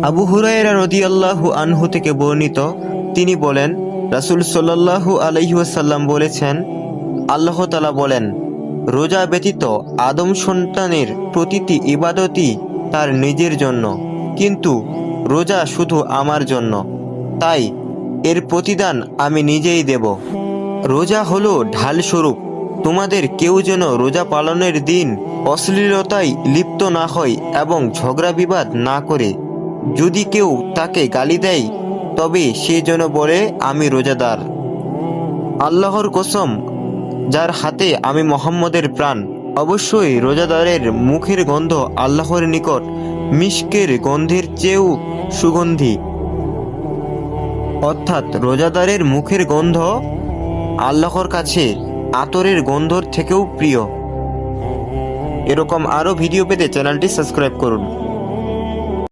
আবু হুরায়রা রাদিয়াল্লাহু আনহু থেকে বর্ণিত, তিনি বলেন, রাসূল সাল্লাল্লাহু আলাইহি ওয়াসাল্লাম বলেছেন, আল্লাহ তাআলা বলেন, রোজা ব্যতীত আদম সন্তানের প্রতিটি ইবাদতই তার নিজের জন্য, কিন্তু রোজা শুধু আমার জন্য, তাই এর প্রতিদান আমি নিজেই দেব। রোজা হলো ঢাল স্বরূপ। তোমাদের কেউ যেন রোজা পালনের দিন অশ্লীলতায় লিপ্ত না হয় এবং ঝগড়া বিবাদ না করে। যদি কেউ তাকে গালি দেয়, তবে সে যেন বলে, আমি রোজাদার। আল্লাহর কসম, যার হাতে আমি মুহাম্মদের প্রাণ, অবশ্যই রোজাদারের মুখের গন্ধ আল্লাহর নিকট মিশকের গন্ধের চেয়েও সুগন্ধি। অর্থাৎ রোজাদারের মুখের গন্ধ আল্লাহর কাছে আতরের গন্ধর থেকেও প্রিয়। এরকম আরও ভিডিও পেতে চ্যানেলটি সাবস্ক্রাইব করুন।